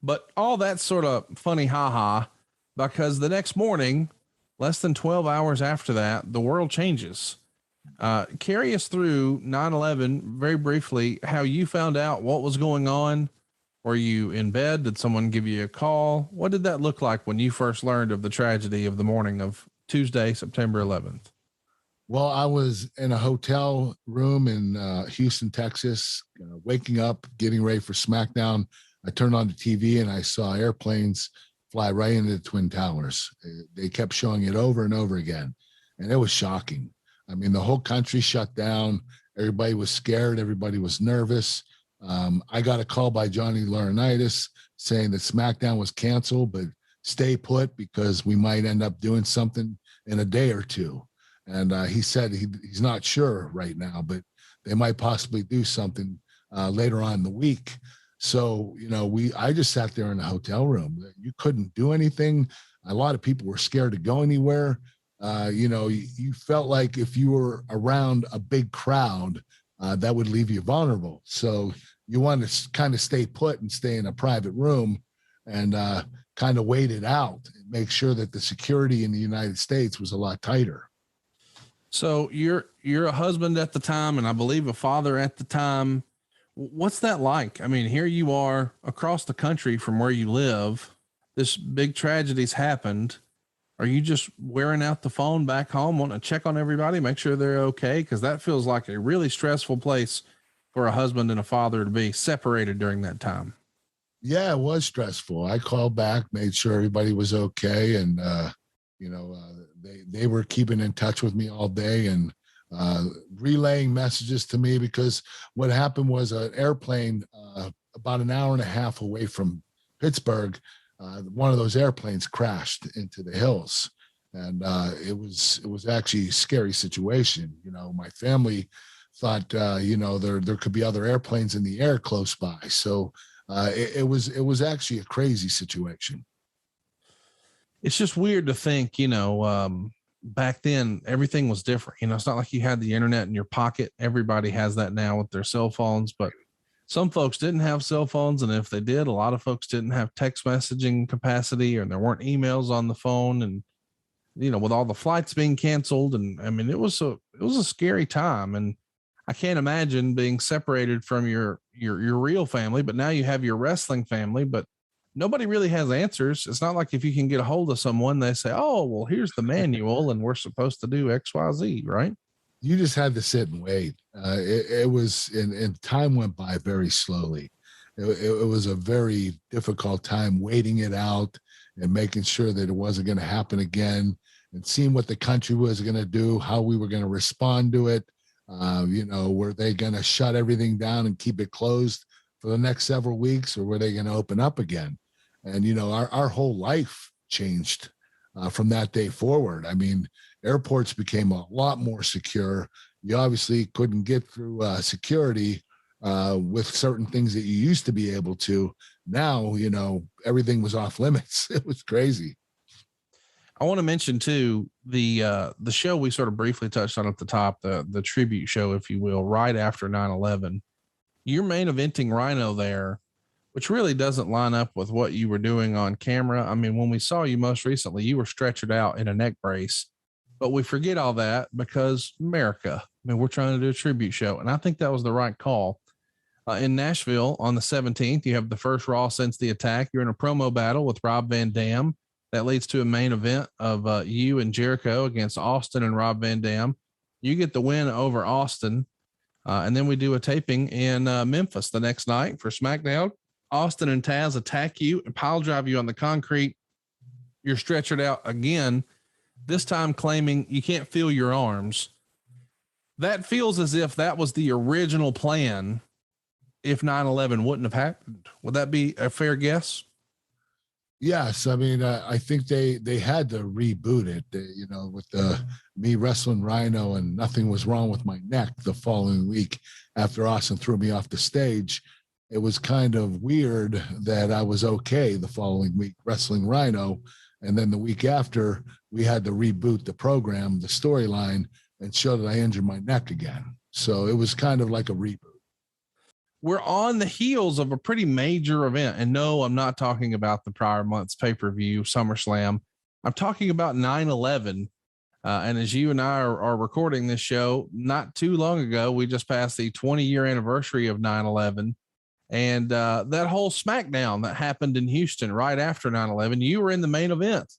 But all that's sort of funny, haha, because the next morning, less than 12 hours after that, the world changes. Carry us through 9/11 very briefly, how you found out what was going on. Were you in bed? Did someone give you a call? What did that look like when you first learned of the tragedy of the morning of Tuesday, September 11th? Well, I was in a hotel room in Houston, Texas, waking up, getting ready for SmackDown. I turned on the TV and I saw airplanes fly right into the Twin Towers. They kept showing it over and over again, and it was shocking. I mean, the whole country shut down. Everybody was scared. Everybody was nervous. I got a call by Johnny Laurinaitis saying that SmackDown was canceled, but stay put because we might end up doing something in a day or two. And he said he's not sure right now, but they might possibly do something later on in the week. So, I just sat there in a hotel room. You couldn't do anything. A lot of people were scared to go anywhere. You felt like if you were around a big crowd, that would leave you vulnerable. So you want to kind of stay put and stay in a private room and kind of wait it out and make sure that the security in the United States was a lot tighter. So you're a husband at the time, and I believe a father at the time. What's that like? I mean, here you are across the country from where you live. This big tragedy's happened. Are you just wearing out the phone back home, wanting to check on everybody, make sure they're okay? Because that feels like a really stressful place for a husband and a father to be separated during that time. Yeah, it was stressful. I called back, made sure everybody was okay. And, they were keeping in touch with me all day and relaying messages to me, because what happened was an airplane about an hour and a half away from Pittsburgh, one of those airplanes crashed into the hills, and it was actually a scary situation. My family thought there could be other airplanes in the air close by, so it was actually a crazy situation. It's just weird to think, back then everything was different. It's not like you had the internet in your pocket. Everybody has that now with their cell phones, but some folks didn't have cell phones. And if they did, a lot of folks didn't have text messaging capacity, or there weren't emails on the phone. And, with all the flights being canceled, and I mean, it was a scary time. And I can't imagine being separated from your real family, but now you have your wrestling family, but nobody really has answers. It's not like if you can get a hold of someone, they say, oh, well, here's the manual and we're supposed to do X, Y, Z, right? You just had to sit and wait. It was, and time went by very slowly. It was a very difficult time waiting it out and making sure that it wasn't going to happen again, and seeing what the country was going to do, how we were going to respond to it. Were they going to shut everything down and keep it closed for the next several weeks, or were they going to open up again? And, our whole life changed from that day forward. I mean, airports became a lot more secure. You obviously couldn't get through security with certain things that you used to be able to. Now, everything was off limits. It was crazy. I want to mention too, the show we sort of briefly touched on at the top, the tribute show, if you will, right after 9/11. You're main eventing Rhino there, which really doesn't line up with what you were doing on camera. I mean, when we saw you most recently, you were stretchered out in a neck brace, but we forget all that because America. I mean, we're trying to do a tribute show, and I think that was the right call. In Nashville on the 17th, you have the first Raw since the attack. You're in a promo battle with Rob Van Dam. That leads to a main event of you and Jericho against Austin and Rob Van Dam. You get the win over Austin. And then we do a taping in Memphis the next night for SmackDown. Austin and Taz attack you and pile drive you on the concrete. You're stretchered out again, this time claiming you can't feel your arms. That feels as if that was the original plan if 9/11 wouldn't have happened. Would that be a fair guess? Yes. I mean, I think they had to reboot it, with me wrestling Rhino and nothing was wrong with my neck the following week after Austin threw me off the stage. It was kind of weird that I was okay the following week wrestling Rhino. And then the week after, we had to reboot the program, the storyline, and show that I injured my neck again. So it was kind of like a reboot. we're on the heels of a pretty major event. And no, I'm not talking about the prior month's pay-per-view SummerSlam. I'm talking about 9/11. And as you and I are recording this show, not too long ago, we just passed the 20-year anniversary of 9/11. And that whole SmackDown that happened in Houston right after 9/11, you were in the main event.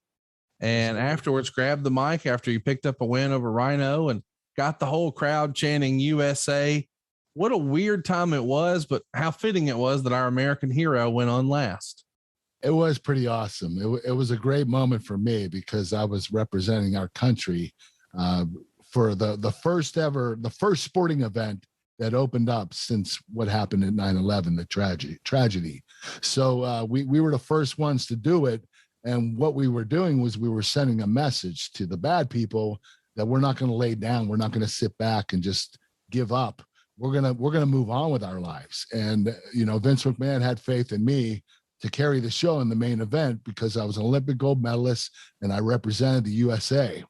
And afterwards, grabbed the mic after you picked up a win over Rhino and got the whole crowd chanting USA. What a weird time it was, but how fitting it was that our American hero went on last. It was pretty awesome. It was a great moment for me because I was representing our country for the first sporting event that opened up since what happened at 9/11, the tragedy. So we were the first ones to do it. And what we were doing was we were sending a message to the bad people that we're not going to lay down. We're not going to sit back and just give up. We're going to move on with our lives. And, Vince McMahon had faith in me to carry the show in the main event because I was an Olympic gold medalist and I represented the USA.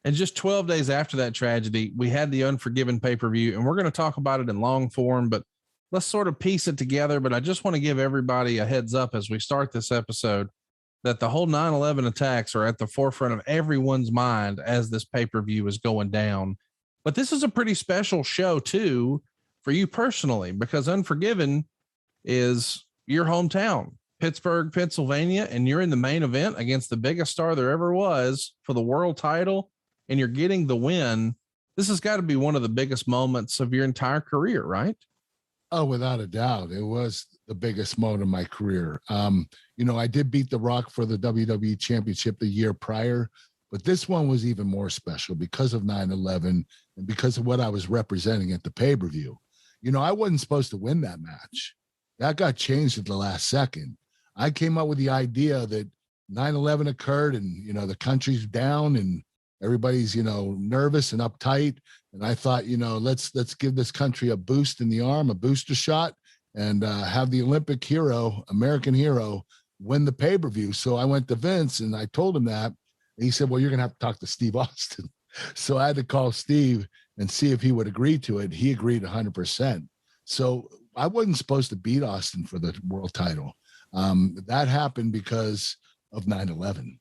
And just 12 days after that tragedy, we had the Unforgiven pay-per-view, and we're going to talk about it in long form, but let's sort of piece it together. But I just want to give everybody a heads up as we start this episode that the whole 9/11 attacks are at the forefront of everyone's mind as this pay-per-view is going down. But this is a pretty special show too for you personally, because Unforgiven is your hometown, Pittsburgh, Pennsylvania, and you're in the main event against the biggest star there ever was for the world title, and you're getting the win. This has got to be one of the biggest moments of your entire career, right? Oh, without a doubt. It was the biggest moment of my career. I did beat The Rock for the WWE Championship the year prior, but this one was even more special because of 9/11 and because of what I was representing at the pay-per-view. I wasn't supposed to win that match. That got changed at the last second. I came up with the idea that 9/11 occurred and, the country's down and everybody's, nervous and uptight. And I thought, let's give this country a boost in the arm, a booster shot, and have the Olympic hero, American hero, win the pay-per-view. So I went to Vince and I told him that. And he said, well, you're going to have to talk to Steve Austin. So I had to call Steve and see if he would agree to it. He agreed 100%. So I wasn't supposed to beat Austin for the world title. That happened because of 9/11.